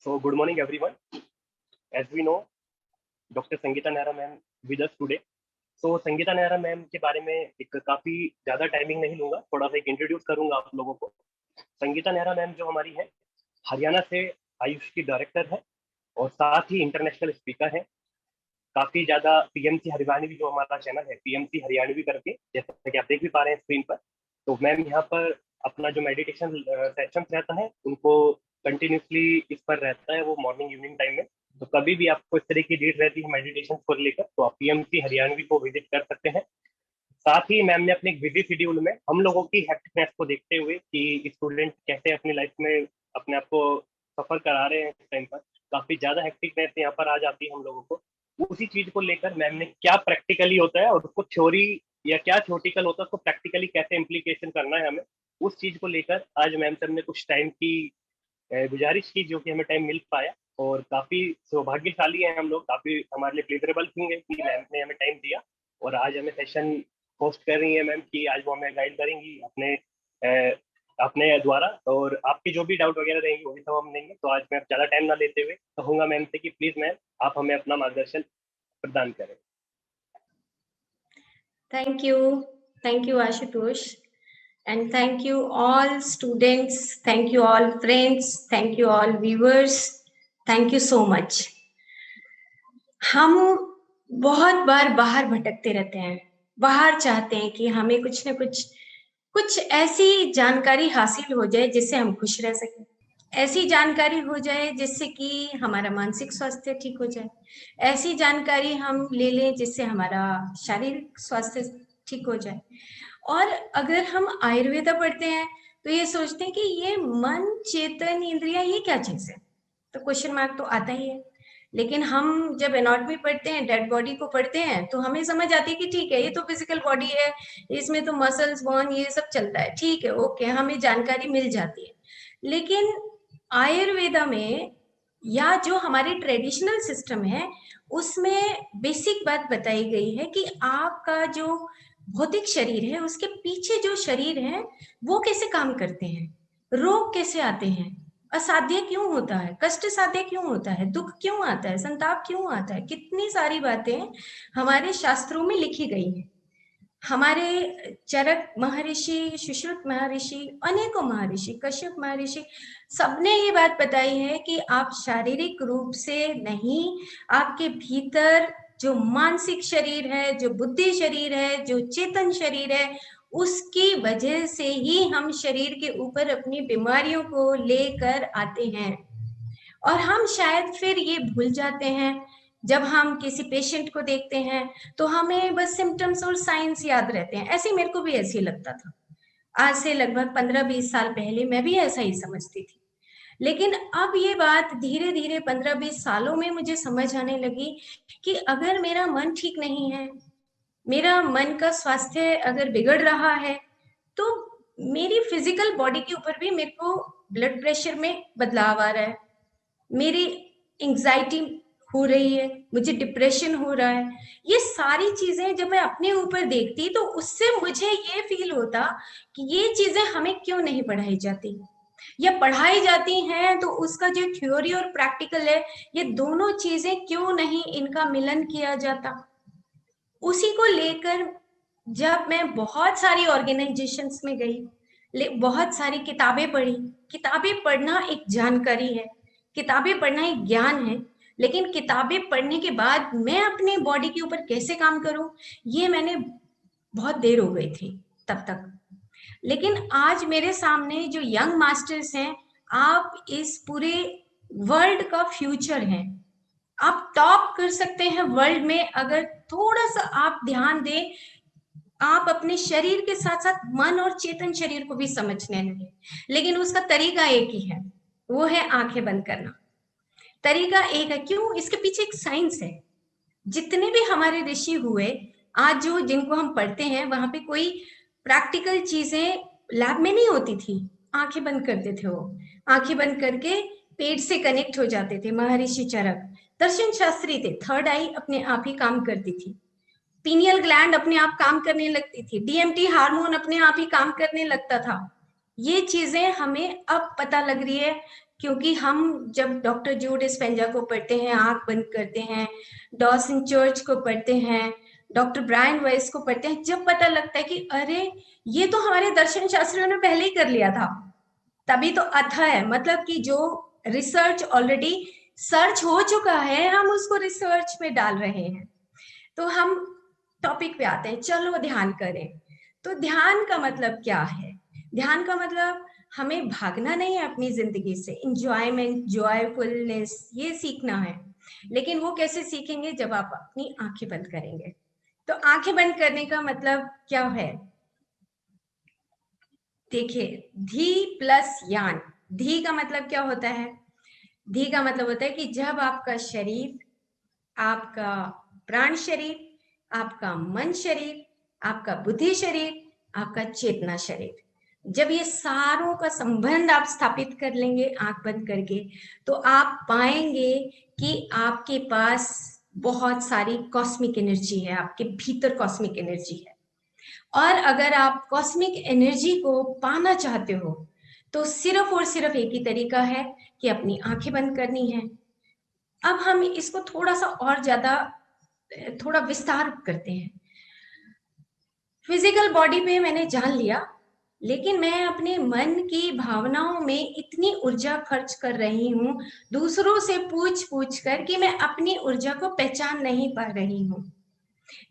So good morning everyone. As we know, Dr. Sangeeta Nehra ma'am with us today. So Sangeeta Nehra ma'am के बारे में एक काफी ज्यादा टाइमिंग नहीं लूंगा, थोड़ा सा एक इंट्रोड्यूस करूंगा आप लोगों को। संगीता नेहरा मैम जो हमारी है, हरियाणा से आयुष की डायरेक्टर है और साथ ही इंटरनेशनल स्पीकर है। काफी ज्यादा पीएमसी हरियाणवी जो हमारा चैनल है, पीएमसी हरियाणवी करके, जैसा कि आप देख भी पा रहे हैं स्क्रीन पर। तो मैम यहाँ पर अपना जो मेडिटेशन सेशन रहता है उनको कंटिन्यूसली इस पर रहता है, वो मॉर्निंग इवनिंग टाइम में। तो कभी भी आपको इस तरह की नीड रहती है मेडिटेशन को लेकर, तो आप पीएमसी हरियाणवी को विजिट कर सकते हैं। साथ ही मैम ने अपने एक बिजी शेड्यूल में हम लोगों की हेक्टिकनेस को देखते हुए कि स्टूडेंट कैसे अपनी लाइफ में अपने आप को सफर करा रहे हैं, इस टाइम पर काफी ज्यादा हेक्टिकनेस यहाँ पर आ जाती है हम लोगों को। उसी चीज को लेकर मैम ने क्या प्रैक्टिकली होता है और उसको थ्योरी या क्या थ्योरेटिकल होता है उसको प्रैक्टिकली कैसे इम्प्लीकेशन करना है हमें, उस चीज को लेकर आज मैम से हमने कुछ टाइम की गुजारिश की, जो कि हमें टाइम मिल पाया। और काफी सौभाग्यशाली हैं हम लोग, काफी हमारे लिए प्लेजरेबल थिंग है कि मैम ने हमें टाइम दिया और आज हमें सेशन होस्ट कर रही है मैम कि आज वो हमें गाइड करेंगी अपने द्वारा, और आपके जो भी डाउट वगैरह रहेंगे वो भी सब हम देंगे। तो आज मैं ज्यादा टाइम ना लेते हुए कहूंगा मैम से कि प्लीज मैम आप हमें अपना मार्गदर्शन प्रदान करें। Thank you Ashutosh, and thank you all students, thank you all friends, thank you all viewers, thank you so much. हम बहुत बार बाहर भटकते रहते हैं, बाहर चाहते हैं कि हमें कुछ न कुछ ऐसी जानकारी हासिल हो जाए जिससे हम खुश रह सकें, ऐसी जानकारी हो जाए जिससे कि हमारा मानसिक स्वास्थ्य ठीक हो जाए, ऐसी जानकारी हम ले लें जिससे हमारा शारीरिक स्वास्थ्य ठीक हो जाए। और अगर हम आयुर्वेदा पढ़ते हैं तो ये सोचते हैं कि ये मन, चेतन, इंद्रिया ये क्या चीज है, तो क्वेश्चन मार्क तो आता ही है। लेकिन हम जब एनाटॉमी पढ़ते हैं, डेड बॉडी को पढ़ते हैं, तो हमें समझ आती है कि ठीक है ये तो फिजिकल बॉडी है, इसमें तो मसल्स, बोन ये सब चलता है, ठीक है, ओके, हमें जानकारी मिल जाती है। लेकिन आयुर्वेदा में या जो हमारे ट्रेडिशनल सिस्टम है उसमें बेसिक बात बताई गई है कि आपका जो भौतिक शरीर है उसके पीछे जो शरीर है वो कैसे काम करते हैं, रोग कैसे आते हैं, असाध्य क्यों होता है, कष्ट साध्य क्यों होता है, दुख क्यों आता है, संताप क्यों आता है, कितनी सारी बातें हमारे शास्त्रों में लिखी गई हैं। हमारे चरक महर्षि, सुश्रुत महर्षि, अनेकों महर्षि, कश्यप महर्षि, सबने ये बात बताई है कि आप शारीरिक रूप से नहीं, आपके भीतर जो मानसिक शरीर है, जो बुद्धि शरीर है, जो चेतन शरीर है, उसकी वजह से ही हम शरीर के ऊपर अपनी बीमारियों को लेकर आते हैं। और हम शायद फिर ये भूल जाते हैं, जब हम किसी पेशेंट को देखते हैं तो हमें बस सिम्टम्स और साइंस याद रहते हैं। ऐसे मेरे को भी ऐसे ही लगता था, आज से लगभग 15-20 साल पहले मैं भी ऐसा ही समझती थी। लेकिन अब ये बात धीरे धीरे 15-20 सालों में मुझे समझ आने लगी कि अगर मेरा मन ठीक नहीं है, मेरा मन का स्वास्थ्य अगर बिगड़ रहा है, तो मेरी फिजिकल बॉडी के ऊपर भी मेरे को ब्लड प्रेशर में बदलाव आ रहा है, मेरी एंग्जाइटी हो रही है, मुझे डिप्रेशन हो रहा है। ये सारी चीजें जब मैं अपने ऊपर देखती तो उससे मुझे ये फील होता कि ये चीजें हमें क्यों नहीं पढ़ाई जाती, या पढ़ाई जाती हैं तो उसका जो थ्योरी और प्रैक्टिकल है, ये दोनों चीजें क्यों नहीं इनका मिलन किया जाता। उसी को लेकर जब मैं बहुत सारी ऑर्गेनाइजेशंस में गई, बहुत सारी किताबें पढ़ी। किताबें पढ़ना एक जानकारी है, किताबें पढ़ना एक ज्ञान है, लेकिन किताबें पढ़ने के बाद मैं अपनी बॉडी के ऊपर कैसे काम करूं, ये मैंने बहुत देर हो गई थी तब तक। लेकिन आज मेरे सामने जो यंग मास्टर्स हैं, आप इस पूरे वर्ल्ड का फ्यूचर हैं, आप टॉप कर सकते हैं वर्ल्ड में अगर थोड़ा सा आप ध्यान दें, आप अपने शरीर के साथ साथ मन और चेतन शरीर को भी समझने लगे। लेकिन उसका तरीका एक ही है, वो है आंखें बंद करना। तरीका एक है, क्यों? इसके पीछे एक साइंस है। जितने भी हमारे ऋषि हुए, आज जो जिनको हम पढ़ते हैं, वहां पे कोई प्रैक्टिकल चीजें लैब में नहीं होती थी, आंखें बंद करते थे, वो आंखें बंद करके पेट से कनेक्ट हो जाते थे। महर्षि चरक दर्शन शास्त्री थे, थर्ड आई अपने आप ही काम करती थी, पीनियल ग्लैंड अपने आप काम करने लगती थी, डीएमटी हार्मोन अपने आप ही काम करने लगता था। ये चीजें हमें अब पता लग रही है, क्योंकि हम जब डॉक्टर जो डिस्पेंजा को पढ़ते हैं, आंख बंद करते हैं, डॉसन चर्च को पढ़ते हैं, डॉक्टर ब्रायन वाइस को पढ़ते हैं, जब पता लगता है कि अरे ये तो हमारे दर्शन शास्त्रियों ने पहले ही कर लिया था, तभी तो अथा है, मतलब कि जो रिसर्च ऑलरेडी सर्च हो चुका है, हम उसको रिसर्च में डाल रहे हैं। तो हम टॉपिक पे आते हैं, चलो ध्यान करें। तो ध्यान का मतलब क्या है? ध्यान का मतलब हमें भागना नहीं है अपनी जिंदगी से, इंजॉयमेंट, जॉयफुलनेस, ये सीखना है। लेकिन वो कैसे सीखेंगे? जब आप अपनी आंखें बंद करेंगे। तो आंखें बंद करने का मतलब क्या है? देखिए, धी प्लस यान। धी का मतलब क्या होता है? धी का मतलब होता है कि जब आपका शरीर, आपका प्राण शरीर, आपका मन शरीर, आपका बुद्धि शरीर, आपका चेतना शरीर, जब ये सारों का संबंध आप स्थापित कर लेंगे आंख बंद करके, तो आप पाएंगे कि आपके पास बहुत सारी कॉस्मिक एनर्जी है, आपके भीतर कॉस्मिक एनर्जी है। और अगर आप कॉस्मिक एनर्जी को पाना चाहते हो, तो सिर्फ और सिर्फ एक ही तरीका है कि अपनी आंखें बंद करनी है। अब हम इसको थोड़ा सा और ज्यादा, थोड़ा विस्तार करते हैं। फिजिकल बॉडी पे मैंने जान लिया, लेकिन मैं अपने मन की भावनाओं में इतनी ऊर्जा खर्च कर रही हूँ, दूसरों से पूछ पूछ कर, कि मैं अपनी ऊर्जा को पहचान नहीं पा रही हूँ।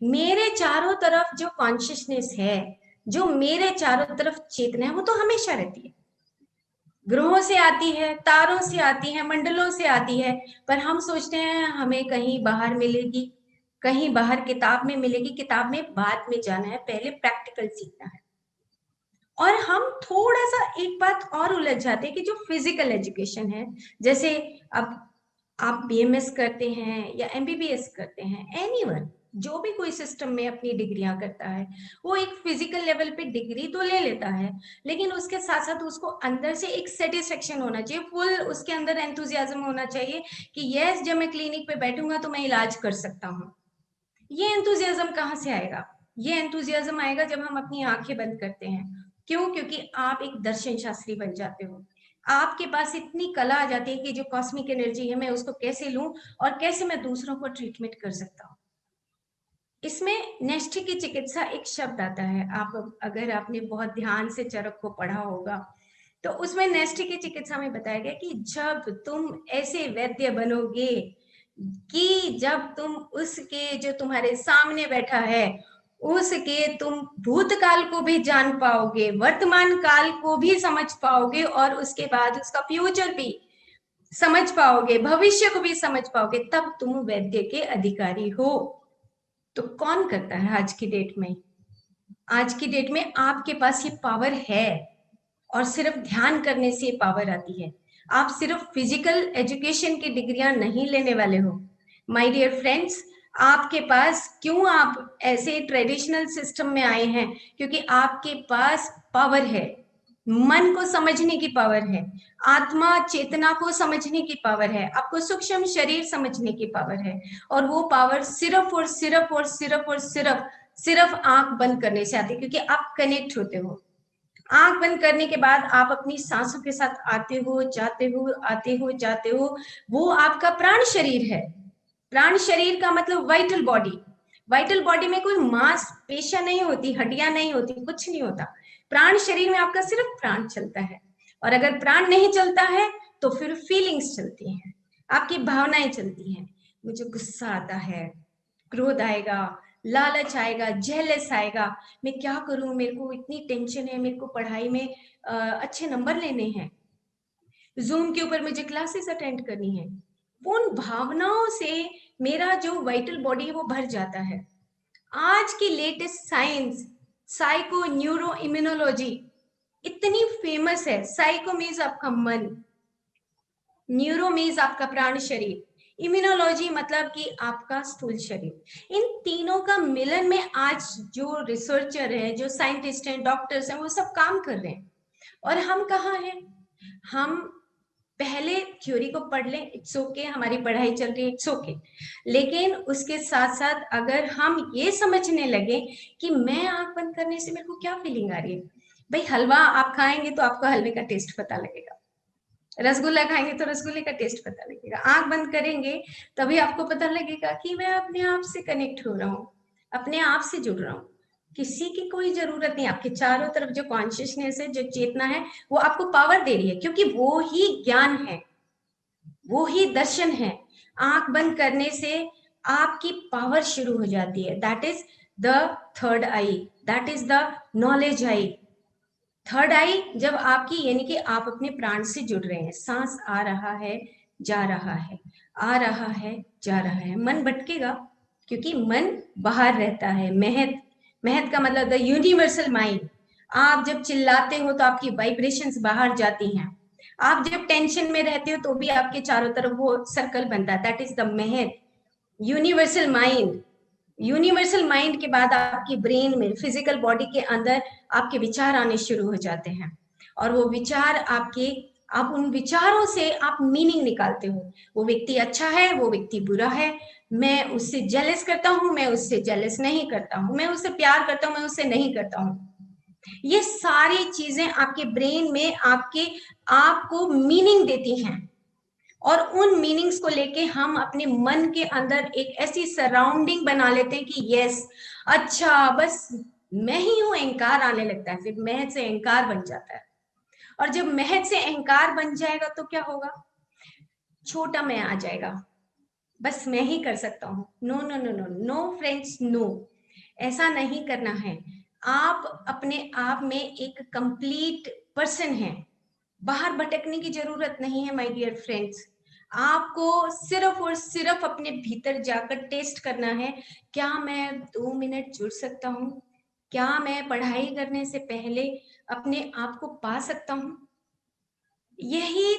मेरे चारों तरफ जो कॉन्शियसनेस है, जो मेरे चारों तरफ चेतना है, वो तो हमेशा रहती है, ग्रहों से आती है, तारों से आती है, मंडलों से आती है, पर हम सोचते हैं हमें कहीं बाहर मिलेगी, कहीं बाहर किताब में मिलेगी, किताब में बाद में जाना है, पहले प्रैक्टिकल सीखना है। और हम थोड़ा सा एक बात और उलझ जाते हैं कि जो फिजिकल एजुकेशन है, जैसे अब आप बीएमएस करते हैं या एमबीबीएस करते हैं, एनीवन जो भी कोई सिस्टम में अपनी डिग्रियां करता है, वो एक फिजिकल लेवल पे डिग्री तो ले लेता है, लेकिन उसके साथ साथ उसको अंदर से एक सेटिस्फेक्शन होना चाहिए, फुल उसके अंदर एंथुजियाज्म होना चाहिए कि यस, जब मैं क्लिनिक पे बैठूंगा तो मैं इलाज कर सकता हूँ। ये एंथुजियाज्म कहाँ से आएगा? ये एंथुजियाज्म आएगा जब हम अपनी आंखें बंद करते हैं। क्यों? क्योंकि आप एक दर्शन शास्त्री बन जाते हो, आपके पास इतनी कला आ जाती है कि जो कॉस्मिक एनर्जी है, मैं उसको कैसे लूं और कैसे मैं दूसरों को ट्रीटमेंट कर सकता हूँ। इसमें नेष्ठि की चिकित्सा एक शब्द आता है, आप अगर आपने बहुत ध्यान से चरक को पढ़ा होगा, तो उसमें नेष्ठि की चिकित्सा में बताया गया कि जब तुम ऐसे वैद्य बनोगे कि जब तुम उसके, जो तुम्हारे सामने बैठा है, उसके तुम भूतकाल को भी जान पाओगे, वर्तमान काल को भी समझ पाओगे, और उसके बाद उसका फ्यूचर भी समझ पाओगे, भविष्य को भी समझ पाओगे, तब तुम वैद्य के अधिकारी हो। तो कौन करता है आज की डेट में? आज की डेट में आपके पास ये पावर है, और सिर्फ ध्यान करने से ये पावर आती है। आप सिर्फ फिजिकल एजुकेशन की डिग्रियां नहीं लेने वाले हो माय डियर फ्रेंड्स। आपके पास, क्यों आप ऐसे ट्रेडिशनल सिस्टम में आए हैं? क्योंकि आपके पास पावर है, मन को समझने की पावर है, आत्मा चेतना को समझने की पावर है, आपको सूक्ष्म शरीर समझने की पावर है, और वो पावर सिर्फ और सिर्फ और सिर्फ और सिर्फ सिर्फ आंख बंद करने से आती है, क्योंकि आप कनेक्ट होते हो। आंख बंद करने के बाद आप अपनी सांसों के साथ आते हो, जाते हो, आते हो, जाते हो, वो आपका प्राण शरीर है। प्राण शरीर का मतलब वाइटल बॉडी। वाइटल बॉडी में कोई मांस पेशियां नहीं होती, हड्डियां नहीं होती, कुछ नहीं होता। प्राण शरीर में आपका सिर्फ प्राण चलता है, और अगर प्राण नहीं चलता है तो फिर फीलिंग्स चलती हैं, आपकी भावनाएं चलती हैं। मुझे गुस्सा आता है, क्रोध आएगा, लालच आएगा, जेलस आएगा, मैं क्या करूं, मेरे को इतनी टेंशन है, मेरे को पढ़ाई में अच्छे नंबर लेने हैं, जूम के ऊपर मुझे क्लासेस अटेंड करनी है। उन भावनाओं से मेरा जो वाइटल बॉडी है वो भर जाता है। आज की latest science, psycho neuro immunology इतनी फेमस है। साइको मीन्स आपका मन, न्यूरो मीन्स आपका प्राण शरीर, इम्यूनोलॉजी मतलब कि आपका स्थूल शरीर। इन तीनों का मिलन में आज जो रिसर्चर है, जो साइंटिस्ट हैं, डॉक्टर्स हैं, वो सब काम कर रहे हैं। और हम कहाँ हैं? हम पहले थ्योरी को पढ़ लें, इट्स ओके, हमारी पढ़ाई चल रही है, इट्स ओके, लेकिन उसके साथ साथ अगर हम ये समझने लगे कि मैं आंख बंद करने से मेरे को क्या फीलिंग आ रही है, भाई हलवा आप खाएंगे तो आपको हलवे का टेस्ट पता लगेगा, रसगुल्ला खाएंगे तो रसगुल्ले का टेस्ट पता लगेगा, आंख बंद करेंगे तभी आपको पता लगेगा कि मैं अपने आप से कनेक्ट हो रहा हूँ, अपने आप से जुड़ रहा हूँ। किसी की कोई जरूरत नहीं, आपके चारों तरफ जो कॉन्शियसनेस है, जो चेतना है, वो आपको पावर दे रही है, क्योंकि वो ही ज्ञान है, वो ही दर्शन है। आंख बंद करने से आपकी पावर शुरू हो जाती है। That is the third eye, that is the knowledge eye. Third eye जब आपकी, यानी कि आप अपने प्राण से जुड़ रहे हैं, सांस आ रहा है, जा रहा है, आ रहा है, जा रहा है। मन भटकेगा क्योंकि मन बाहर रहता है। महत, महत का मतलब द यूनिवर्सल माइंड। आप जब चिल्लाते हो तो आपकी वाइब्रेशंस बाहर जाती हैं। आप जब टेंशन में रहते हो तो भी आपके चारों तरफ वो सर्कल बनता है, दैट इज द महत, यूनिवर्सल माइंड। यूनिवर्सल माइंड के बाद आपकी ब्रेन में, फिजिकल बॉडी के अंदर आपके विचार आने शुरू हो जाते हैं, और वो विचार आपके, आप उन विचारों से आप मीनिंग निकालते हो। वो व्यक्ति अच्छा है, वो व्यक्ति बुरा है, मैं उससे जेलस करता हूँ, मैं उससे जेलस नहीं करता हूँ, मैं उससे प्यार करता हूँ, मैं उससे नहीं करता हूँ। ये सारी चीजें आपके ब्रेन में आपके आपको मीनिंग देती हैं, और उन मीनिंग्स को लेके हम अपने मन के अंदर एक ऐसी सराउंडिंग बना लेते हैं कि यस, अच्छा बस मैं ही हूं, अहंकार आने लगता है, फिर महज से अहंकार बन जाता है। और जब महज से अहंकार बन जाएगा तो क्या होगा, छोटा मैं आ जाएगा, बस मैं ही कर सकता हूँ। No no no no no friends, no, ऐसा नहीं करना है। आप अपने आप में एक कंप्लीट पर्सन हैं, बाहर भटकने की जरूरत नहीं है माय डियर फ्रेंड्स। आपको सिर्फ और सिर्फ अपने भीतर जाकर टेस्ट करना है, क्या मैं 2 मिनट जुड़ सकता हूँ, क्या मैं पढ़ाई करने से पहले अपने आप को पा सकता हूँ। यही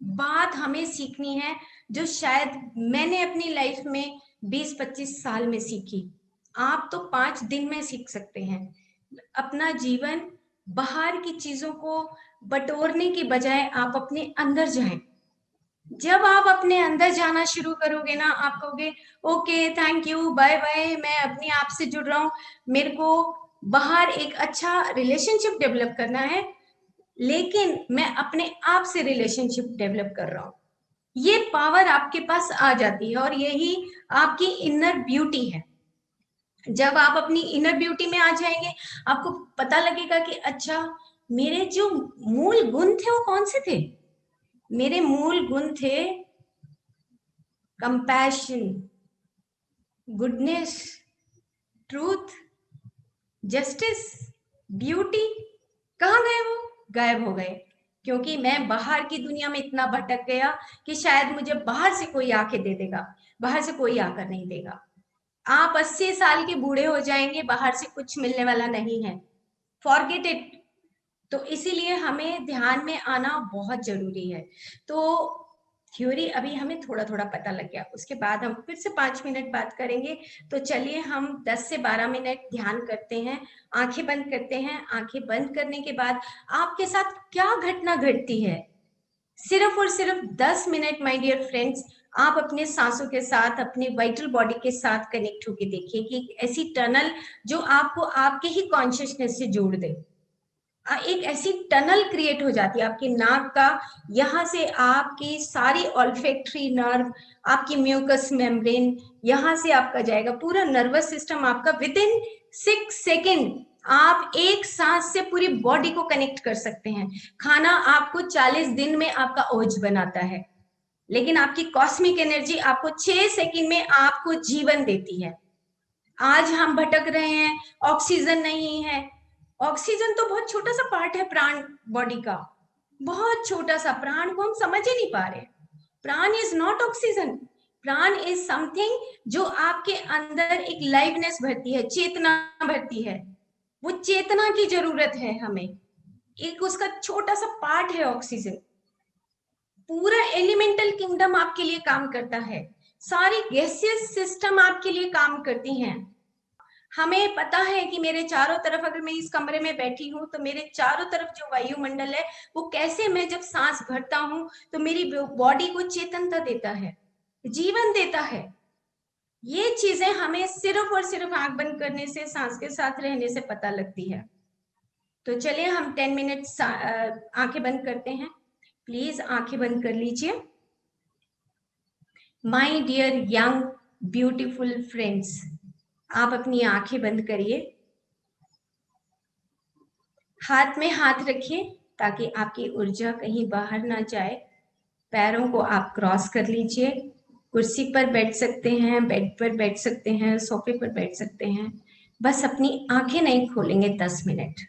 बात हमें सीखनी है, जो शायद मैंने अपनी लाइफ में 20-25 साल में सीखी। आप तो 5 दिन में सीख सकते हैं। अपना जीवन बाहर की चीजों को बटोरने की बजाय आप अपने अंदर जाएं। जब आप अपने अंदर जाना शुरू करोगे ना, आप कहोगे okay thank you bye bye, मैं अपने आप से जुड़ रहा हूँ, मेरे को बाहर एक अच्छा रिलेशनशिप डेवलप करना है, लेकिन मैं अपने आप से रिलेशनशिप डेवलप कर रहा हूँ। ये पावर आपके पास आ जाती है, और यही आपकी इनर ब्यूटी है। जब आप अपनी इनर ब्यूटी में आ जाएंगे, आपको पता लगेगा कि अच्छा, मेरे जो मूल गुण थे वो कौन से थे। मेरे मूल गुण थे compassion, goodness, truth, justice, beauty. कहाँ गए वो, गायब हो गए, क्योंकि मैं बाहर की दुनिया में इतना भटक गया कि शायद मुझे बाहर से कोई आके दे देगा, बाहर से कोई आकर नहीं देगा। आप 80 साल के बूढ़े हो जाएंगे, बाहर से कुछ मिलने वाला नहीं है, फॉरगेट इट। तो इसीलिए हमें ध्यान में आना बहुत जरूरी है। तो थ्योरी अभी हमें थोड़ा थोड़ा पता लग गया, उसके बाद हम फिर से 5 मिनट बात करेंगे। तो चलिए हम 10 से 12 मिनट ध्यान करते हैं, आंखें बंद करते हैं। आंखें बंद करने के बाद आपके साथ क्या घटना घटती है, सिर्फ और सिर्फ 10 मिनट माय डियर फ्रेंड्स, आप अपने सांसों के साथ, अपने वाइटल बॉडी के साथ कनेक्ट होके देखिए कि ऐसी टनल जो आपको आपके ही कॉन्शियसनेस से जोड़ दे। एक ऐसी टनल क्रिएट हो जाती है आपकी नाक का, यहाँ से आपकी सारी ऑल्फैक्टरी नर्व, आपकी म्यूकस मेम्ब्रेन, यहाँ से आपका जाएगा पूरा नर्वस सिस्टम आपका। विद इन 6 सेकेंड आप एक सांस से पूरी बॉडी को कनेक्ट कर सकते हैं। खाना आपको 40 दिन में आपका ओज बनाता है, लेकिन आपकी कॉस्मिक एनर्जी आपको 6 सेकेंड में आपको जीवन देती है। आज हम भटक रहे हैं, ऑक्सीजन नहीं है। ऑक्सीजन तो बहुत छोटा सा पार्ट है प्राण बॉडी का, बहुत छोटा सा। प्राण को हम समझ ही नहीं पा रहे। प्राण इज नॉट ऑक्सीजन। प्राण इज समथिंग जो आपके अंदर एक लाइवनेस भरती है, चेतना भरती है। वो चेतना की जरूरत है हमें, एक उसका छोटा सा पार्ट है ऑक्सीजन। पूरा एलिमेंटल किंगडम आपके लिए काम करता है, सारी गैसियस सिस्टम आपके लिए काम करती हैं। हमें पता है कि मेरे चारों तरफ, अगर मैं इस कमरे में बैठी हूं तो मेरे चारों तरफ जो वायुमंडल है वो कैसे, मैं जब सांस भरता हूं तो मेरी बॉडी को चेतनता देता है, जीवन देता है। ये चीजें हमें सिर्फ और सिर्फ आंख बंद करने से, सांस के साथ रहने से पता लगती है। तो चलिए हम 10 मिनट आंखें बंद करते हैं। प्लीज आंखें बंद कर लीजिए। My dear young beautiful friends, आप अपनी आंखें बंद करिए। हाथ में हाथ रखिए ताकि आपकी ऊर्जा कहीं बाहर ना जाए। पैरों को आप क्रॉस कर लीजिए। कुर्सी पर बैठ सकते हैं, बेड पर बैठ सकते हैं, सोफे पर बैठ सकते हैं। बस अपनी आंखें नहीं खोलेंगे 10 मिनट,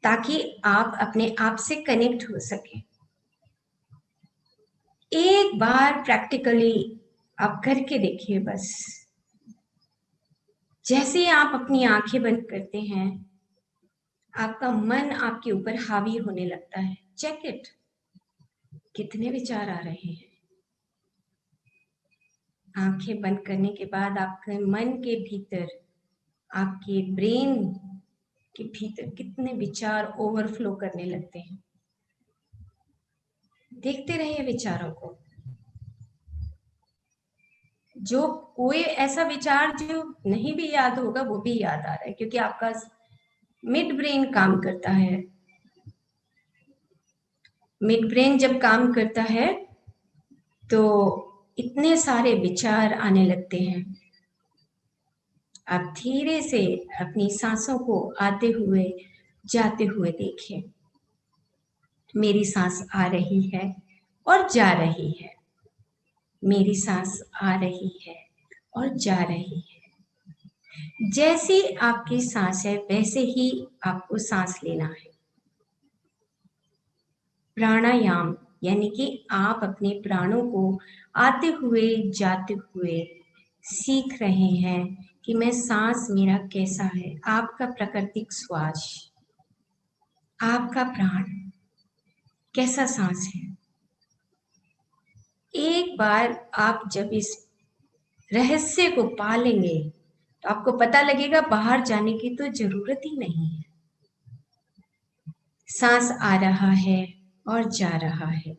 ताकि आप अपने आप से कनेक्ट हो सके। एक बार प्रैक्टिकली आप करके देखिए। बस जैसे आप अपनी आंखें बंद करते हैं, आपका मन आपके ऊपर हावी होने लगता है। चेक इट, कितने विचार आ रहे हैं। आंखें बंद करने के बाद आपके मन के भीतर, आपके ब्रेन के भीतर कितने विचार ओवरफ्लो करने लगते हैं। देखते रहिए विचारों को। जो कोई ऐसा विचार जो नहीं भी याद होगा वो भी याद आ रहा है, क्योंकि आपका मिड ब्रेन काम करता है। मिड ब्रेन जब काम करता है तो इतने सारे विचार आने लगते हैं। आप धीरे से अपनी सांसों को आते हुए जाते हुए देखिए। मेरी सांस आ रही है और जा रही है। मेरी सांस आ रही है और जा रही है। जैसी आपकी सांस है वैसे ही आपको सांस लेना है। प्राणायाम यानी कि आप अपने प्राणों को आते हुए जाते हुए सीख रहे हैं कि मैं सांस मेरा कैसा है। आपका प्राकृतिक श्वास, आपका प्राण कैसा सांस है। एक बार आप जब इस रहस्य को पा लेंगे तो आपको पता लगेगा बाहर जाने की तो जरूरत ही नहीं है। सांस आ रहा है और जा रहा है।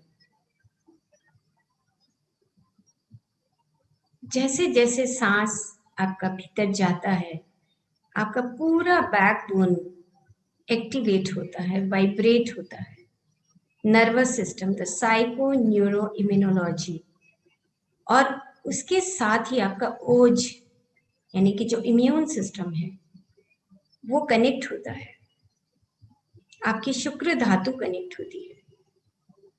जैसे जैसे सांस आपका भीतर जाता है, आपका पूरा बैकबोन एक्टिवेट होता है, वाइब्रेट होता है। Nervous system, the psycho neuro immunology, और उसके साथ ही आपका ओज यानी कि जो इम्यून सिस्टम है वो कनेक्ट होता है। आपकी शुक्र धातु कनेक्ट होती है,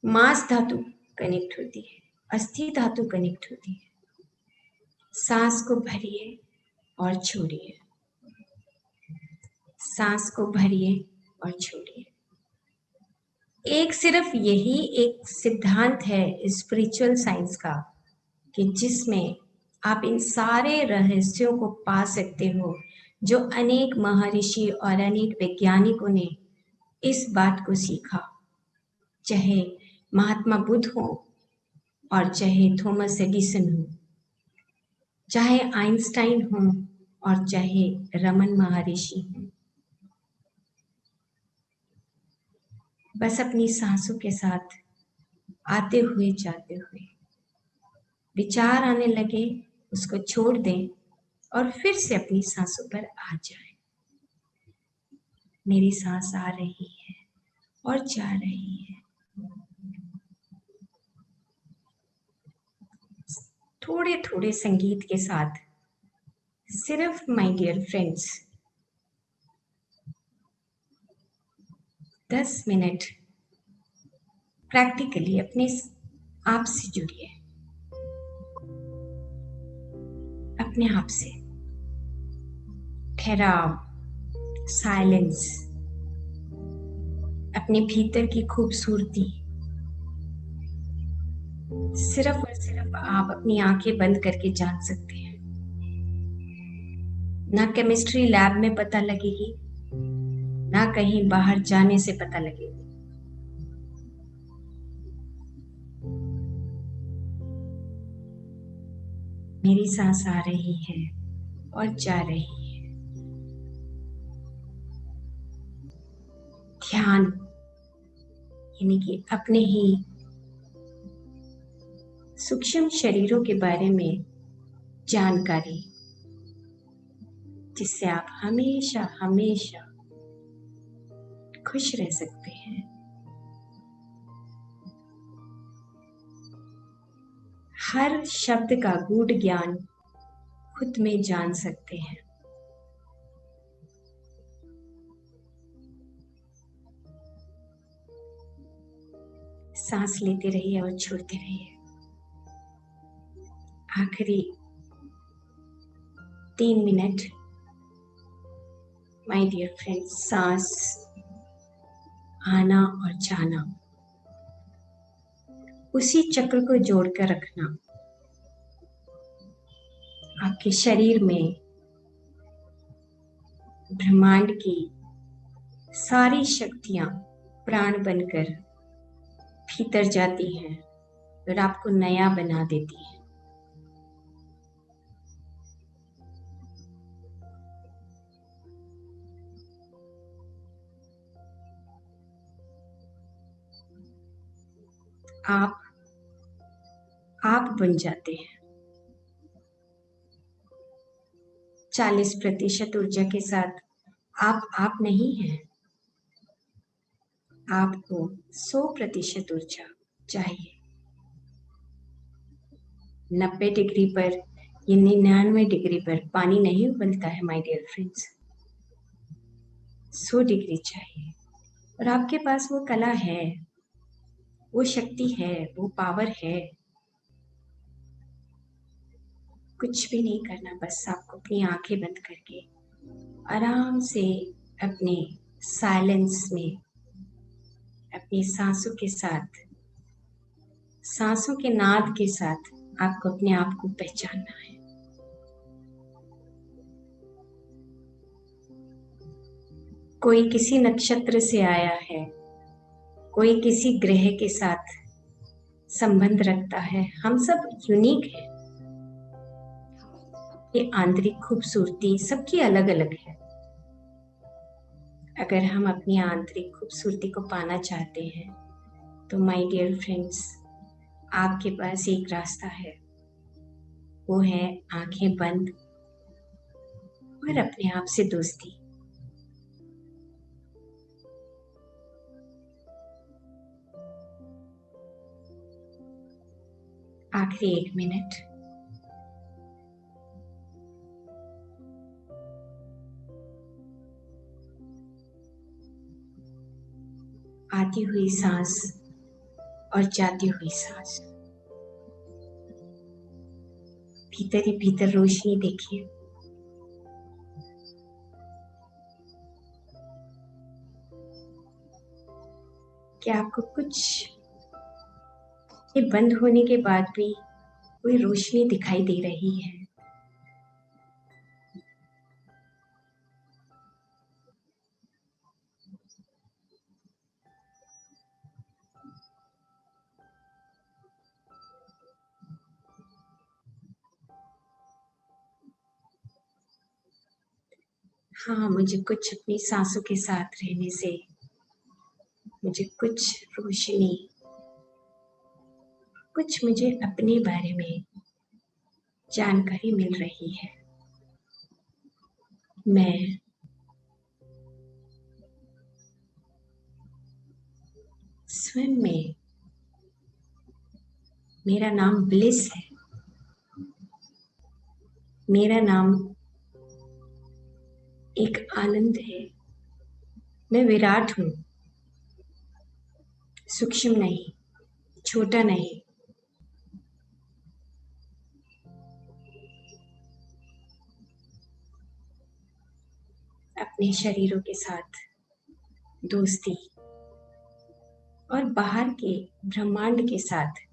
मांस धातु कनेक्ट होती है, अस्थि धातु कनेक्ट होती है। सांस को भरिए और छोड़िए, सांस को भरिए और छोड़िए। एक सिर्फ यही एक सिद्धांत है स्पिरिचुअल साइंस का कि जिसमें आप इन सारे रहस्यों को पा सकते हो, जो अनेक महर्षि और अनेक वैज्ञानिकों ने इस बात को सीखा। चाहे महात्मा बुद्ध हो और चाहे थॉमस एडिसन हो, चाहे आइंस्टाइन हो और चाहे रमन महर्षि हो। बस अपनी सांसों के साथ आते हुए जाते हुए विचार आने लगे, उसको छोड़ दें और फिर से अपनी सांसों पर आ जाए। मेरी सांस आ रही है और जा रही है। थोड़े थोड़े संगीत के साथ सिर्फ my dear friends 10 minute practically अपने आप से जुड़िए, अपने आप से। ठहराव, साइलेंस, अपने भीतर की खूबसूरती सिर्फ और सिर्फ आप अपनी आंखें बंद करके जान सकते हैं। ना केमिस्ट्री लैब में पता लगेगी, ना कहीं बाहर जाने से पता लगेगी। मेरी सांस आ रही है और जा रही है। ध्यान यानी कि अपने ही सूक्ष्म शरीरों के बारे में जानकारी, जिससे आप हमेशा हमेशा खुश रह सकते हैं। हर शब्द का गूढ़ ज्ञान खुद में जान सकते हैं। सांस लेते रहिए और छोड़ते रहिए। आखिरी 3 मिनट माय डियर फ्रेंड्स, सांस आना और जाना, उसी चक्र को जोड़कर रखना। आपके शरीर में ब्रह्मांड की सारी शक्तियां प्राण बनकर भीतर जाती हैं और आपको नया बना देती हैं। आप बन जाते हैं। 40% ऊर्जा के साथ आप नहीं हैं। आपको 100% ऊर्जा चाहिए। 90 डिग्री पर या 99 डिग्री पर पानी नहीं उबलता है माय डियर फ्रेंड्स। 100 डिग्री चाहिए और आपके पास वो कला है, वो शक्ति है, वो पावर है। कुछ भी नहीं करना, बस आपको अपनी आंखें बंद करके आराम से अपने साइलेंस में अपनी सांसों के साथ, सांसों के नाद के साथ आपको अपने आप को पहचानना है। कोई किसी नक्षत्र से आया है, कोई किसी ग्रह के साथ संबंध रखता है। हम सब यूनिक हैं। ये आंतरिक खूबसूरती सबकी अलग अलग है। अगर हम अपनी आंतरिक खूबसूरती को पाना चाहते हैं तो माय डियर फ्रेंड्स, आपके पास एक रास्ता है, वो है आंखें बंद और अपने आप से दोस्ती। आखिरी 1 मिनट। आती हुई सांस और जाती हुई सांस। भीतर ही भीतर रोशनी देखिए। क्या आपको कुछ ये बंद होने के बाद भी कोई रोशनी दिखाई दे रही है? हाँ, मुझे कुछ अपनी सांसों के साथ रहने से मुझे कुछ रोशनी, कुछ मुझे अपने बारे में जानकारी मिल रही है। मैं स्वयं में, मेरा नाम ब्लिस है, मेरा नाम एक आनंद है। मैं विराट हूँ, सूक्ष्म नहीं, छोटा नहीं। अपने शरीरों के साथ दोस्ती और बाहर के ब्रह्मांड के साथ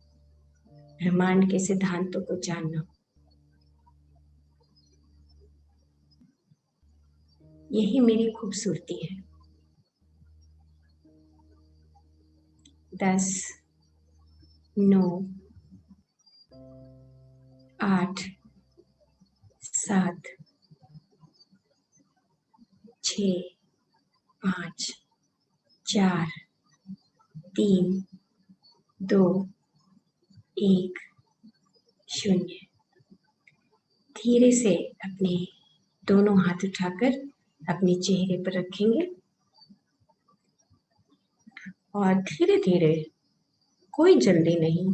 ब्रह्मांड के सिद्धांतों को जानना, यही मेरी खूबसूरती है। 10, 9, 8, 7, 6, 5, 4, 3, 2, 1, 0। धीरे से अपने दोनों हाथ उठाकर अपने चेहरे पर रखेंगे और धीरे धीरे, कोई जल्दी नहीं,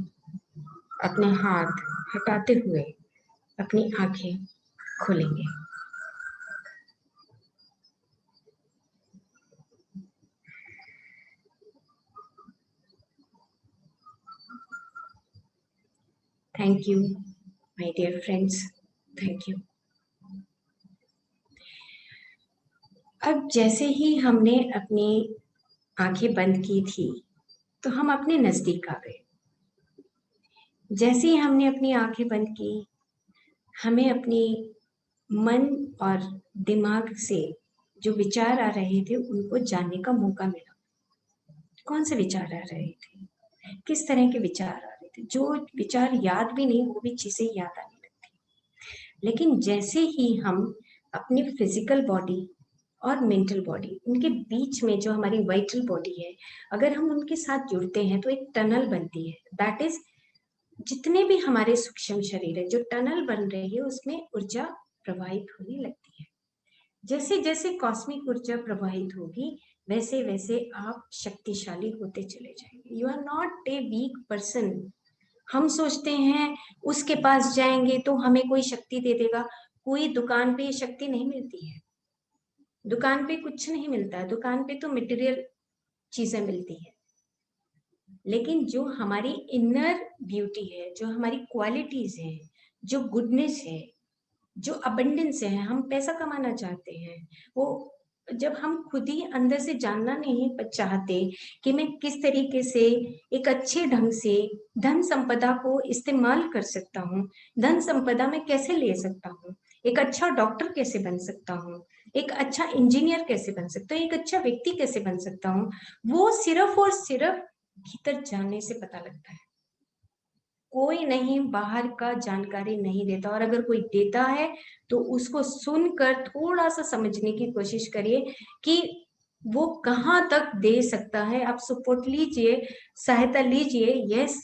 अपने हाथ हटाते हुए अपनी आंखें खोलेंगे। Thank you my dear friends, thank you. अब जैसे ही हमने अपनी आंखें बंद की थी, तो हम अपने नजदीक आ गए। जैसे ही हमने अपनी आंखें बंद की, हमें अपनी मन और दिमाग से जो विचार आ रहे थे उनको जानने का मौका मिला। कौन से विचार आ रहे थे, किस तरह के विचार आ रहे थे, जो विचार याद भी नहीं वो भी चीजें याद आने लगती। लेकिन जैसे ही हम अपनी फिजिकल बॉडी और मेंटल बॉडी, उनके बीच में जो हमारी वाइटल बॉडी है, अगर हम उनके साथ जुड़ते हैं तो एक टनल बनती है। दैट इज, जितने भी हमारे सूक्ष्म शरीर है, जो टनल बन रही है उसमें ऊर्जा प्रवाहित होने लगती है। जैसे जैसे कॉस्मिक ऊर्जा प्रवाहित होगी, वैसे वैसे आप शक्तिशाली होते चले जाएंगे। You are not a weak person. हम सोचते हैं उसके पास जाएंगे तो हमें कोई शक्ति दे देगा। कोई दुकान पे ये शक्ति नहीं मिलती है। दुकान पे कुछ नहीं मिलता है, दुकान पे तो मटेरियल चीजें मिलती है। लेकिन जो हमारी इनर ब्यूटी है, जो हमारी क्वालिटीज है, जो गुडनेस है, जो अबंडेंस है, हम पैसा कमाना चाहते हैं, वो जब हम खुद ही अंदर से जानना नहीं चाहते कि मैं किस तरीके से एक अच्छे ढंग से धन संपदा को इस्तेमाल कर सकता हूँ, धन संपदा में कैसे ले सकता हूँ, एक अच्छा डॉक्टर कैसे बन सकता हूँ, एक अच्छा इंजीनियर कैसे बन सकता हूँ, एक अच्छा व्यक्ति कैसे बन सकता हूँ, वो सिर्फ और सिर्फ भीतर जानने से पता लगता है। कोई नहीं बाहर का जानकारी नहीं देता, और अगर कोई देता है तो उसको सुनकर थोड़ा सा समझने की कोशिश करिए कि वो कहाँ तक दे सकता है। आप सपोर्ट लीजिए, सहायता लीजिए, यस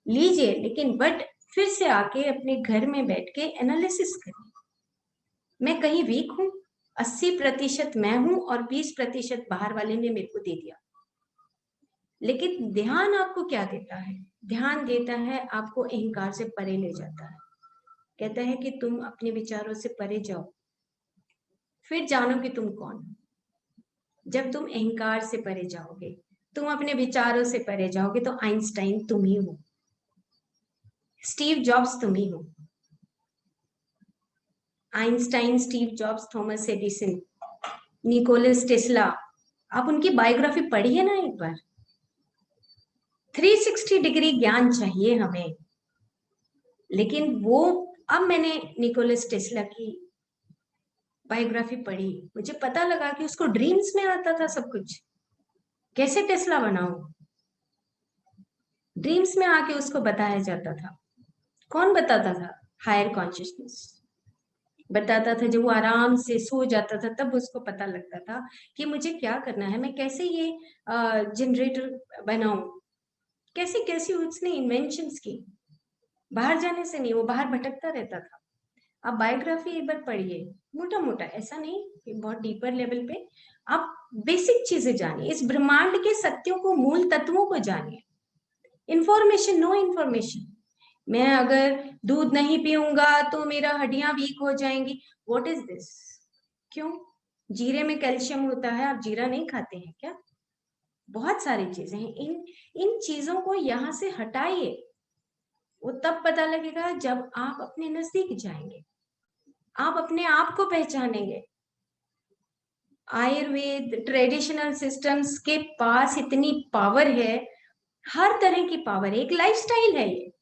लीजिए, लेकिन बट फिर से आके अपने घर में बैठ के एनालिसिस करिए। मैं कहीं वीक हूँ, 80% मैं हूं और 20% बाहर वाले ने मेरे को दे दिया। लेकिन ध्यान आपको क्या देता है? ध्यान देता है आपको अहंकार से परे ले जाता है। कहता है कि तुम अपने विचारों से परे जाओ, फिर जानो कि तुम कौन हो। जब तुम अहंकार से परे जाओगे, तुम अपने विचारों से परे जाओगे, तो आइंस्टाइन तुम ही हो, स्टीव जॉब्स तुम ही हो। Einstein, Steve Jobs, Thomas Edison, Nikolas Tesla, आप उनकी बायोग्राफी पढ़िए ना एक बार। 360 डिग्री ज्ञान चाहिए हमें। लेकिन वो, अब मैंने निकोलस टेस्ला की बायोग्राफी पढ़ी, मुझे पता लगा कि उसको ड्रीम्स में आता था सब कुछ। कैसे टेस्ला बनाऊं, ड्रीम्स में आके उसको बताया जाता था। कौन बताता था? हायर कॉन्शियसनेस बताता था। जब वो आराम से सो जाता था तब उसको पता लगता था कि मुझे क्या करना है, मैं कैसे ये जनरेटर बनाऊं, कैसे कैसे उसने इन्वेंशंस की। बाहर जाने से नहीं, वो बाहर भटकता रहता था। आप बायोग्राफी एक बार पढ़िए, मोटा मोटा, ऐसा नहीं कि बहुत डीपर लेवल पे। आप बेसिक चीजें जानिए, इस ब्रह्मांड के सत्यों को, मूल तत्वों को जानिए। Information, no information. मैं अगर दूध नहीं पीऊंगा तो मेरा हड्डियां वीक हो जाएंगी, व्हाट इज दिस? क्यों? जीरे में कैल्शियम होता है, आप जीरा नहीं खाते हैं क्या? बहुत सारी चीजें हैं। इन इन चीजों को यहाँ से हटाइए। वो तब पता लगेगा जब आप अपने नजदीक जाएंगे, आप अपने आप को पहचानेंगे। आयुर्वेद, ट्रेडिशनल सिस्टम्स के पास इतनी पावर है, हर तरह की पावर है, एक लाइफस्टाइल है ये।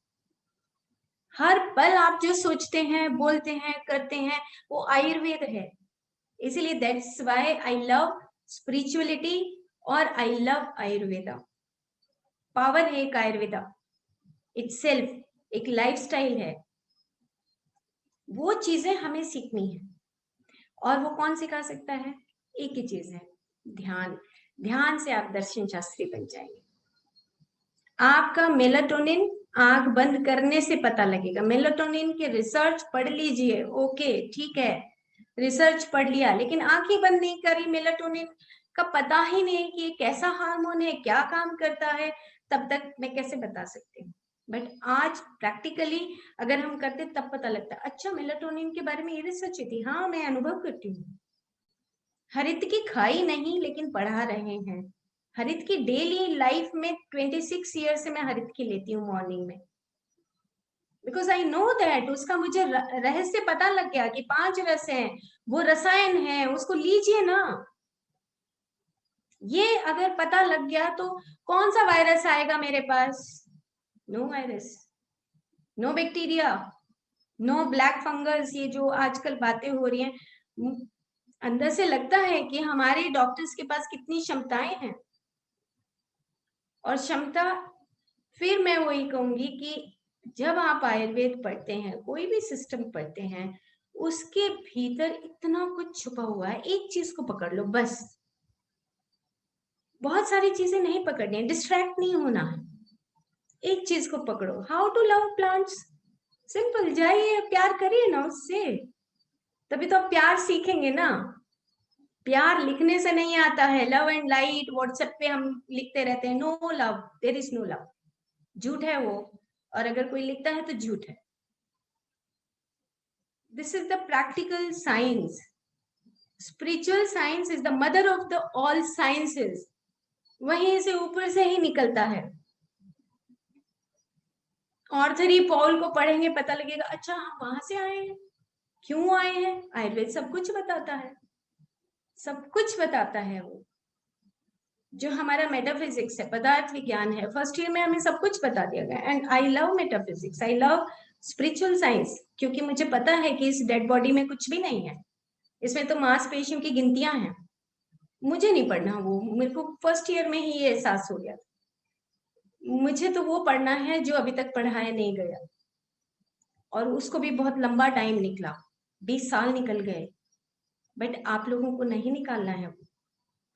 हर पल आप जो सोचते हैं, बोलते हैं, करते हैं, वो आयुर्वेद है। इसीलिए that's why I love spirituality और आई लव आयुर्वेदा। पावर है एक आयुर्वेदा इटसेल्फ, एक लाइफस्टाइल है। वो चीजें हमें सीखनी है। और वो कौन सिखा सकता है? एक ही चीज है, ध्यान। ध्यान से आप दर्शन शास्त्री बन जाएंगे। आपका मेलाटोनिन आंख बंद करने से पता लगेगा। मेलाटोनिन के रिसर्च पढ़ लीजिए, ओके ठीक है, रिसर्च पढ़ लिया, लेकिन आंखें बंद नहीं करी, मेलाटोनिन का पता ही नहीं कि ये कैसा हार्मोन है, क्या काम करता है, तब तक मैं कैसे बता सकती हूँ। बट आज प्रैक्टिकली अगर हम करते तब पता लगता है, अच्छा मेलाटोनिन के बारे में ये रिसर्च थी। हाँ, मैं अनुभव करती हूँ। हरित की खाई नहीं, लेकिन पढ़ा रहे हैं। हरित की डेली लाइफ में 26 ईयर से मैं हरित की लेती हूँ मॉर्निंग में, बिकॉज आई नो दैट। उसका मुझे रहस्य पता लग गया कि 5 रस हैं, वो रसायन है, उसको लीजिए ना। ये अगर पता लग गया तो कौन सा वायरस आएगा मेरे पास? No virus, no bacteria, no black fungus. ये जो आजकल बातें हो रही हैं, अंदर से लगता है कि हमारे डॉक्टर्स के पास कितनी क्षमताएं हैं। और क्षमता, फिर मैं वही कहूंगी कि जब आप आयुर्वेद पढ़ते हैं, कोई भी सिस्टम पढ़ते हैं, उसके भीतर इतना कुछ छुपा हुआ है। एक चीज को पकड़ लो बस, बहुत सारी चीजें नहीं पकड़नी है, डिस्ट्रैक्ट नहीं होना है। एक चीज को पकड़ो, how to love plants. Simple, जाइए प्यार करिए ना उससे, तभी तो आप प्यार सीखेंगे ना। प्यार लिखने से नहीं आता है। लव एंड लाइट व्हाट्सएप पे हम लिखते रहते हैं, no love, there is no love. झूठ है वो, और अगर कोई लिखता है तो झूठ है। This is the practical science. Spiritual science is the mother of the all sciences. वहीं से ऊपर से ही निकलता है। ऑर्थर ई पॉल को पढ़ेंगे, पता लगेगा अच्छा हम वहां से आए हैं, क्यों आए हैं। आयुर्वेद सब कुछ बताता है, सब कुछ बताता है। वो जो हमारा मेटाफिजिक्स है, पदार्थ विज्ञान है, फर्स्ट ईयर में हमें सब कुछ बता दिया गया। And I love metaphysics, I love spiritual science, क्योंकि मुझे पता है कि इस डेड बॉडी में कुछ भी नहीं है। इसमें तो मांसपेशियों की गिनतियां हैं। मुझे नहीं पढ़ना वो, मेरे को फर्स्ट ईयर में ही ये एहसास हो गया। मुझे तो वो पढ़ना है जो अभी तक पढ़ाया नहीं गया, और उसको भी बहुत लंबा टाइम निकला, 20 साल निकल गए। बट आप लोगों को नहीं निकालना है वो।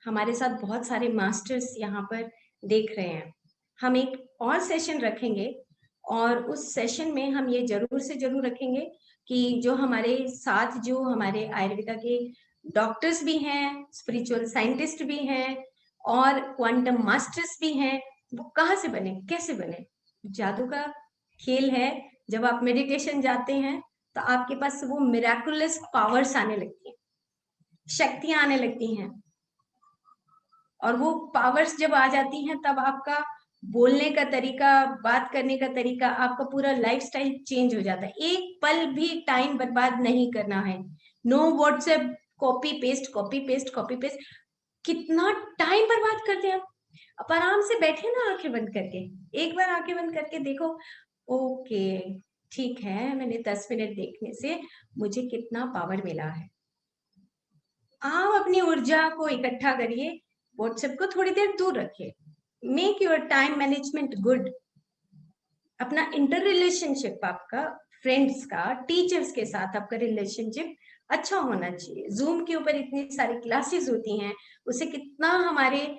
हमारे साथ बहुत सारे मास्टर्स यहाँ पर देख रहे हैं। हम एक और सेशन रखेंगे, और उस सेशन में हम ये जरूर से जरूर रखेंगे कि जो हमारे साथ, जो हमारे आयुर्वेदा के डॉक्टर्स भी हैं, स्पिरिचुअल साइंटिस्ट भी हैं, और क्वांटम मास्टर्स भी हैं, वो कहाँ से बने, कैसे बने। जादू का खेल है। जब आप मेडिटेशन जाते हैं तो आपके पास वो मिराकुलस पावर्स आने लगती हैं, शक्तियां आने लगती हैं। और वो पावर्स जब आ जाती हैं, तब आपका बोलने का तरीका, बात करने का तरीका, आपका पूरा लाइफस्टाइल चेंज हो जाता है। एक पल भी टाइम बर्बाद नहीं करना है। No WhatsApp copy paste, copy paste, copy paste. कितना टाइम बर्बाद करते हैं आप आराम से बैठे ना आंखें बंद करके, एक बार आंखें बंद करके देखो, ओके ठीक है, मैंने 10 मिनट देखने से मुझे कितना पावर मिला है। आप अपनी ऊर्जा को इकट्ठा करिए, व्हाट्सएप को थोड़ी देर दूर रखिए। Make your time management good. अपना इंटर रिलेशनशिप, आपका फ्रेंड्स का, टीचर्स के साथ आपका रिलेशनशिप अच्छा होना चाहिए। जूम के ऊपर इतनी सारी क्लासेस होती हैं, उससे कितना हमारे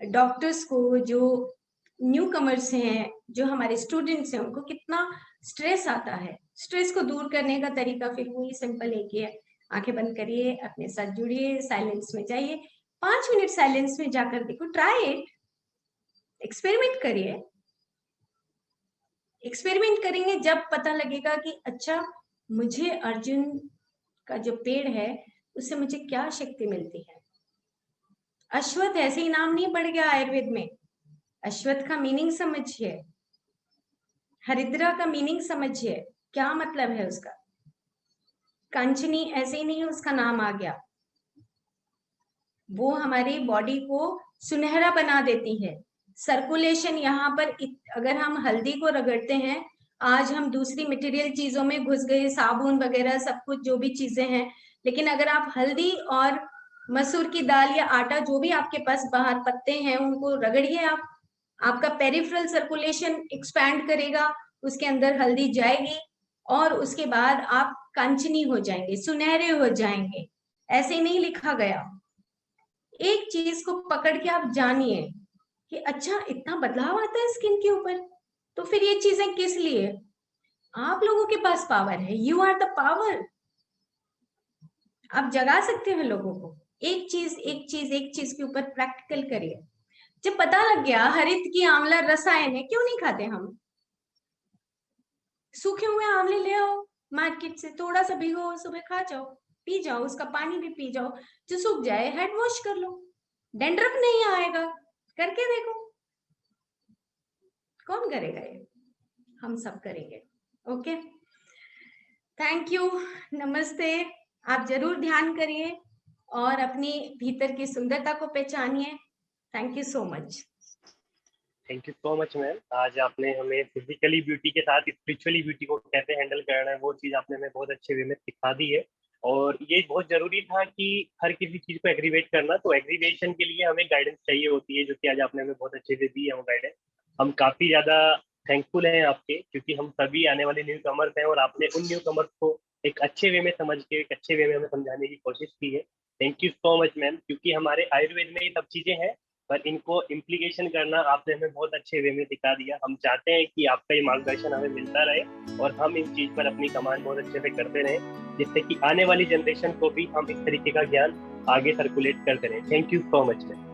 डॉक्टर्स को, जो न्यू कमर्स हैं, जो हमारे स्टूडेंट्स हैं, उनको कितना स्ट्रेस आता है। स्ट्रेस को दूर करने का तरीका फिर वही सिंपल एक ही है। आंखें बंद करिए, अपने साथ जुड़िए, साइलेंस में जाइए, 5 मिनट साइलेंस में जाकर देखो, ट्राई इट, एक्सपेरिमेंट करिए। एक्सपेरिमेंट करेंगे जब पता लगेगा कि अच्छा मुझे अर्जुन का जो पेड़ है उससे मुझे क्या शक्ति मिलती है। अश्वत्थ ऐसे ही नाम नहीं पड़ गया आयुर्वेद में। अश्वत्थ का मीनिंग समझिए, हरिद्रा का मीनिंग समझिए, क्या मतलब है उसका। कंचनी ऐसे ही नहीं उसका नाम आ गया, वो हमारी बॉडी को सुनहरा बना देती है। सर्कुलेशन यहाँ पर अगर हम हल्दी को रगड़ते हैं, आज हम दूसरी मटेरियल चीजों में घुस गए, साबुन वगैरह सब कुछ जो भी चीजें हैं, लेकिन अगर आप हल्दी और मसूर की दाल या आटा, जो भी आपके पास बाहर पत्ते हैं, उनको रगड़िए आप, आपका पेरिफेरल सर्कुलेशन एक्सपैंड करेगा, उसके अंदर हल्दी जाएगी, और उसके बाद आप कंचनी हो जाएंगे, सुनहरे हो जाएंगे। ऐसे नहीं लिखा गया। एक चीज को पकड़ के आप जानिए कि अच्छा इतना बदलाव आता है स्किन के ऊपर, तो फिर ये चीजें किस लिए। आप लोगों के पास पावर है, यू आर द पावर। आप जगा सकते हैं लोगों को। एक चीज के ऊपर प्रैक्टिकल करिए। जब पता लग गया हरित की आंवला रसायन है, क्यों नहीं खाते हम? सूखे हुए आंवले ले आओ मार्केट से, थोड़ा सा भिगो, सुबह खा जाओ, पी जाओ, उसका पानी भी पी जाओ, जो सूख जाए हेड वॉश कर लो, डेंड्रफ नहीं आएगा। करके देखो, कौन करेगा ये? हम सब करेंगे। ओके, थैंक यू, नमस्ते। आप जरूर ध्यान करिए और अपनी भीतर की सुंदरता को पहचानिए। Thank you so much. Thank you so much ma'am. आज आपने हमें फिजिकली ब्यूटी के साथ स्पिरिचुअली ब्यूटी को कैसे हैंडल करना है वो चीज़ आपने हमें बहुत अच्छे वे में सिखा दी है। और ये बहुत जरूरी था कि हर किसी चीज़ को एग्रीवेट करना, तो एग्रीवेशन के लिए हमें गाइडेंस चाहिए होती है, जो कि आज आपने हमें बहुत अच्छे से दी है वो गाइडेंस। हम काफ़ी ज़्यादा थैंकफुल हैं आपके, क्योंकि हम सभी आने वाले न्यू कमर्स हैं और आपने उन न्यू कमर्स को एक अच्छे वे में समझ के, एक अच्छे वे में हमें समझाने की कोशिश की है। Thank you so much ma'am, क्योंकि हमारे आयुर्वेद में ये सब चीज़ें हैं, पर इनको इम्प्लीकेशन करना आपने हमें बहुत अच्छे वे में दिखा दिया। हम चाहते हैं कि आपका ये मार्गदर्शन हमें मिलता रहे और हम इस चीज पर अपनी कमांड बहुत अच्छे से करते रहे, जिससे कि आने वाली जनरेशन को भी हम इस तरीके का ज्ञान आगे सर्कुलेट करते रहे। Thank you so much ma'am.